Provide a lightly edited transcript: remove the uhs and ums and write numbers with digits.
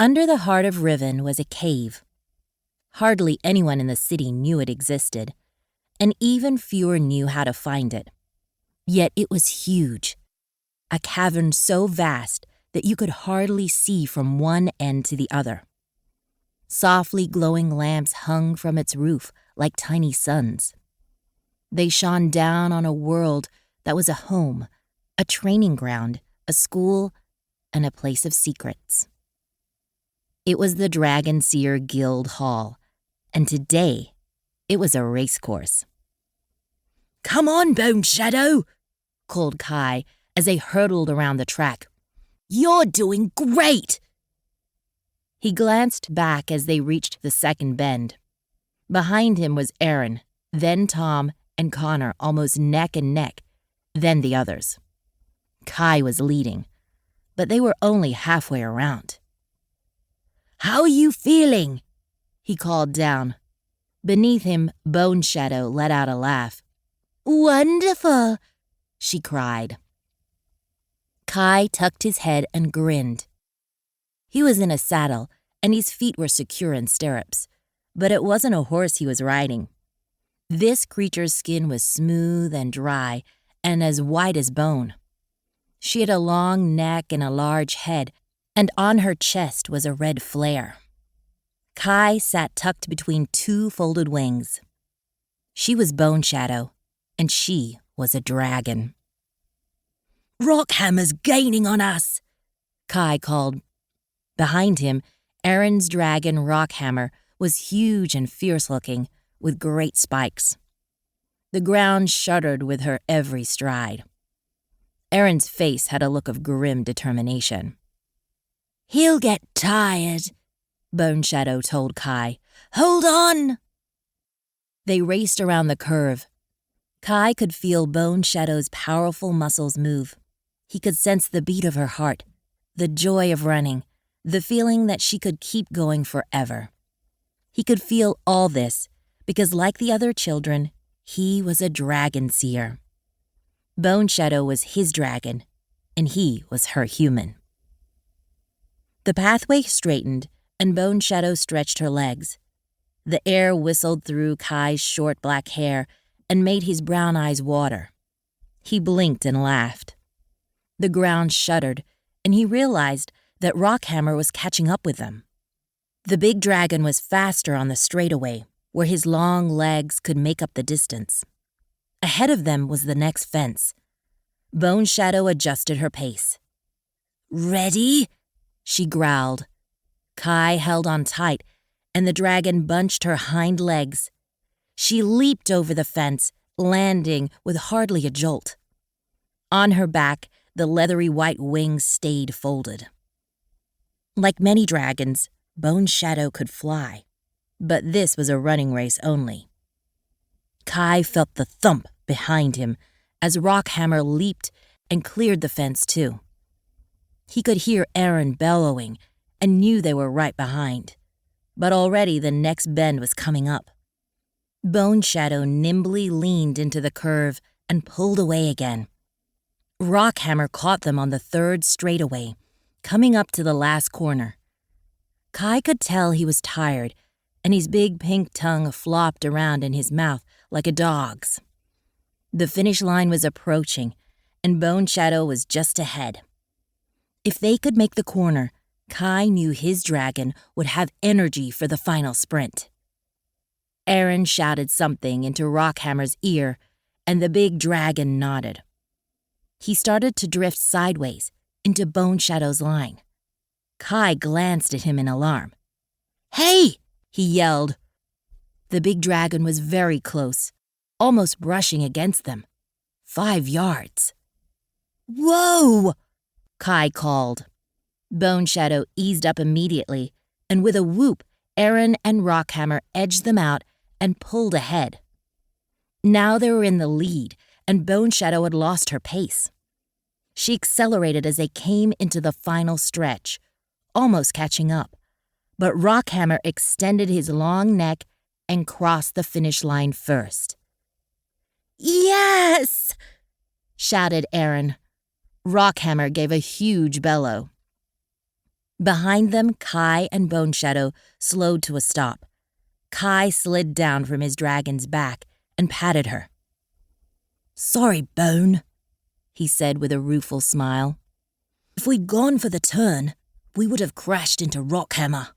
Under the heart of Riven was a cave. Hardly anyone in the city knew it existed, and even fewer knew how to find it. Yet it was huge, a cavern so vast that you could hardly see from one end to the other. Softly glowing lamps hung from its roof like tiny suns. They shone down on a world that was a home, a training ground, a school, and a place of secrets. It was the Dragonseer Guild Hall, and today it was a racecourse. "Come on, Boneshadow," called Kai as they hurtled around the track. "You're doing great!" He glanced back as they reached the second bend. Behind him was Aaron, then Tom and Connor almost neck and neck, then the others. Kai was leading, but they were only halfway around. "How are you feeling?" he called down. Beneath him, Boneshadow let out a laugh. "Wonderful," she cried. Kai tucked his head and grinned. He was in a saddle, and his feet were secure in stirrups, but it wasn't a horse he was riding. This creature's skin was smooth and dry and as white as bone. She had a long neck and a large head, and on her chest was a red flare. Kai sat tucked between two folded wings. She was Boneshadow, and she was a dragon. "Rockhammer's gaining on us," Kai called. Behind him, Aaron's dragon Rockhammer was huge and fierce-looking, with great spikes. The ground shuddered with her every stride. Aaron's face had a look of grim determination. "He'll get tired," Boneshadow told Kai. "Hold on!" They raced around the curve. Kai could feel Boneshadow's powerful muscles move. He could sense the beat of her heart, the joy of running, the feeling that she could keep going forever. He could feel all this because, like the other children, he was a dragonseer. Boneshadow was his dragon, and he was her human. The pathway straightened, and Boneshadow stretched her legs. The air whistled through Kai's short black hair and made his brown eyes water. He blinked and laughed. The ground shuddered, and he realized that Rockhammer was catching up with them. The big dragon was faster on the straightaway, where his long legs could make up the distance. Ahead of them was the next fence. Boneshadow adjusted her pace. "Ready?" she growled. Kai held on tight, and the dragon bunched her hind legs. She leaped over the fence, landing with hardly a jolt. On her back, the leathery white wings stayed folded. Like many dragons, Boneshadow could fly, but this was a running race only. Kai felt the thump behind him as Rockhammer leaped and cleared the fence too. He could hear Aaron bellowing and knew they were right behind, but already the next bend was coming up. Boneshadow nimbly leaned into the curve and pulled away again. Rockhammer caught them on the third straightaway, coming up to the last corner. Kai could tell he was tired, and his big pink tongue flopped around in his mouth like a dog's. The finish line was approaching, and Boneshadow was just ahead. If they could make the corner, Kai knew his dragon would have energy for the final sprint. Aaron shouted something into Rockhammer's ear, and the big dragon nodded. He started to drift sideways into Boneshadow's line. Kai glanced at him in alarm. "Hey!" he yelled. The big dragon was very close, almost brushing against them. 5 yards. "Whoa!" Kai called. Boneshadow eased up immediately, and with a whoop, Aaron and Rockhammer edged them out and pulled ahead. Now they were in the lead, and Boneshadow had lost her pace. She accelerated as they came into the final stretch, almost catching up, but Rockhammer extended his long neck and crossed the finish line first. "Yes!" shouted Aaron. Rockhammer gave a huge bellow. Behind them, Kai and Boneshadow slowed to a stop. Kai slid down from his dragon's back and patted her. "Sorry, Bone," he said with a rueful smile. "If we'd gone for the turn, we would have crashed into Rockhammer."